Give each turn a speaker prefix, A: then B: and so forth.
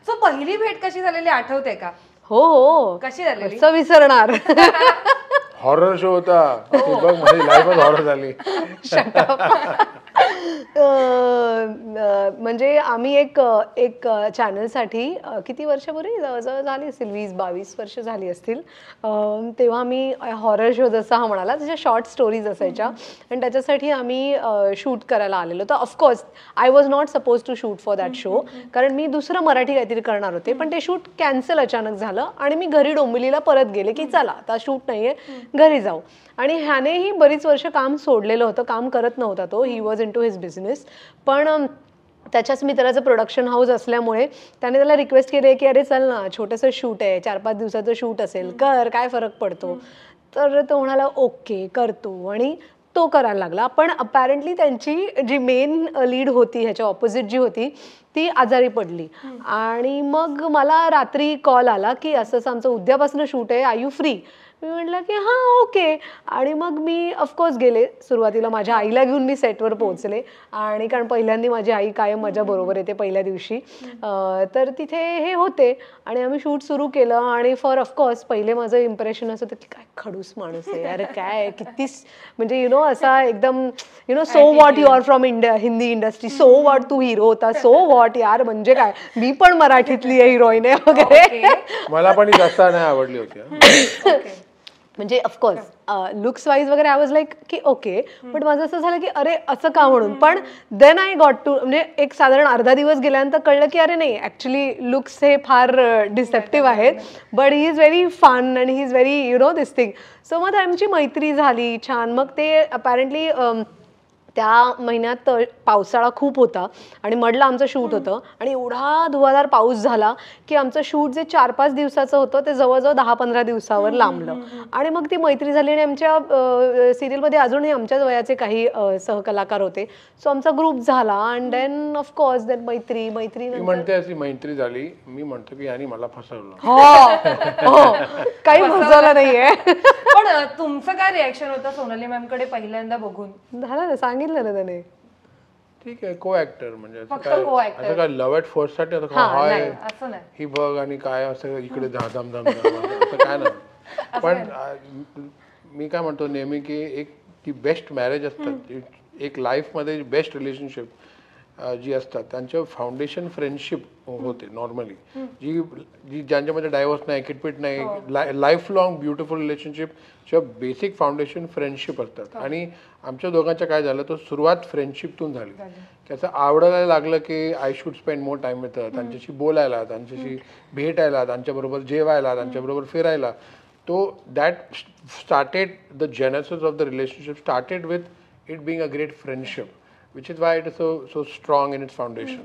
A: So पहिली भेट कशी झालेली आठवते का?
B: हो हो,
A: कशी झालेली?
B: कसं विसरणार.
C: हॉरर शो होता बघ, माझी लाईफच हॉरर झाली.
B: म्हणजे आम्ही एक एक चॅनलसाठी किती वर्षापूर्वी, जवळजवळ झाली असतील 20-22 वर्ष झाली असतील, तेव्हा आम्ही हॉरर शो जसा हा म्हणाला त्याच्या शॉर्ट स्टोरीज असायच्या आणि त्याच्यासाठी आम्ही शूट करायला आलेलो. तर of course I was not suppose to shoot for that show, कारण मी दुसरं मराठी काहीतरी करणार होते, पण ते शूट कॅन्सल अचानक झालं आणि मी घरी डोंबिवलीला परत गेले की चला आता शूट नाहीये, घरी जाऊ. आणि ह्यानेही बरीच वर्ष काम सोडलेलं होतं, काम करत नव्हता तो, he was into his business. पण त्याच्याच मित्राचं प्रोडक्शन हाऊस असल्यामुळे त्याने त्याला रिक्वेस्ट केली की अरे चल ना, छोटंसं शूट आहे, 4-5 दिवसाचं शूट असेल, कर, काय फरक पडतो. तर तो म्हणाला ओके करतो आणि तो करायला लागला. पण अपॅरेंटली त्यांची जी मेन लीड होती, ह्याच्या ऑपोजिट जी होती, ती आजारी पडली. आणि मग मला रात्री कॉल आला की असं आमचं उद्यापासून शूट आहे, आर यू फ्री? मी म्हटलं की हां ओके. आणि मग मी ऑफकोर्स गेले. सुरुवातीला माझ्या आईला घेऊन मी सेटवर पोहोचले, आणि कारण पहिल्यांदा माझी आई कायम माझ्याबरोबर येते पहिल्या दिवशी. तर तिथे हे होते आणि आम्ही शूट सुरू केलं. आणि फॉर ऑफकोर्स पहिले माझं इम्प्रेशन असं होतं की काय खडूस माणूस आहे, अरे काय किती म्हणजे असा एकदम so what you are from Hindi industry, so what तू हिरो होता, सो वॉट यार, म्हणजे काय मी पण मराठीतली आहे, हिरोईन आहे वगैरे.
C: मला पण जास्त नाही आवडली होती.
B: म्हणजे ऑफकोर्स लुक्स वाईज वगैरे आय वॉज लाईक की ओके. बट माझं असं झालं की अरे असं का म्हणून. पण देन आय गॉट टू, म्हणजे एक साधारण अर्धा दिवस गेल्यानंतर कळलं की अरे नाही, ॲक्च्युली लुक्स हे फार डिसेप्टिव्ह आहेत, but he is very fun and he is very this thing. So मग आमची मैत्री झाली छान. मग ते अपॅरेंटली त्या महिन्यात पावसाळा खूप होता आणि मडला आमचं शूट होतं आणि एवढा धुवाधार पाऊस झाला की आमचं शूट जे 4-5 दिवसाचं होतं ते जवळजवळ 10-15 दिवसावर लांबलं. आणि मग ती मैत्री झाली. आणि आमच्या सिरियलमध्ये अजूनही आमच्याच वयाचे काही सहकलाकार होते. सो आमचा ग्रुप झाला अँड देन ऑफकोर्स देन मैत्री
C: म्हणते अशी मैत्री झाली. मी म्हणतो की यांनी मला फसवलं.
B: हो, काही फसवलं नाहीये.
A: पण तुमचं काय रिॲक्शन होतं सोनाली मॅम कडे पहिल्यांदा बघून?
B: झालं ना, सांगितलं ना त्याने.
C: ठीक आहे, को ऍक्टर म्हणजे
A: असं
C: काय लव्ह ॲट फर्स्ट साठी ही बघ आणि काय असं इकडे धाम असं काय नाही. पण मी काय म्हणतो नेहमी की एक ती बेस्ट मॅरेज असतात, एक लाईफमध्ये बेस्ट रिलेशनशिप जी असतात त्यांच्या फाउंडेशन फ्रेंडशिप होते नॉर्मली, जी ज्यांच्यामध्ये डायव्हर्स नाही, किटपिट नाही, लाईफ लॉंग ब्युटिफुल रिलेशनशिप किंवा बेसिक फाउंडेशन फ्रेंडशिप असतात. आणि आमच्या दोघांचं काय झालं, तर सुरुवात फ्रेंडशिपतून झाली. त्याचं आवडायला लागलं की I should spend more time with, त्यांच्याशी बोलायला, त्यांच्याशी भेटायला, त्यांच्याबरोबर जेवायला, त्यांच्याबरोबर फिरायला. तो that started the genesis of the relationship started with it being a great friendship, which is why it is so strong in its foundation.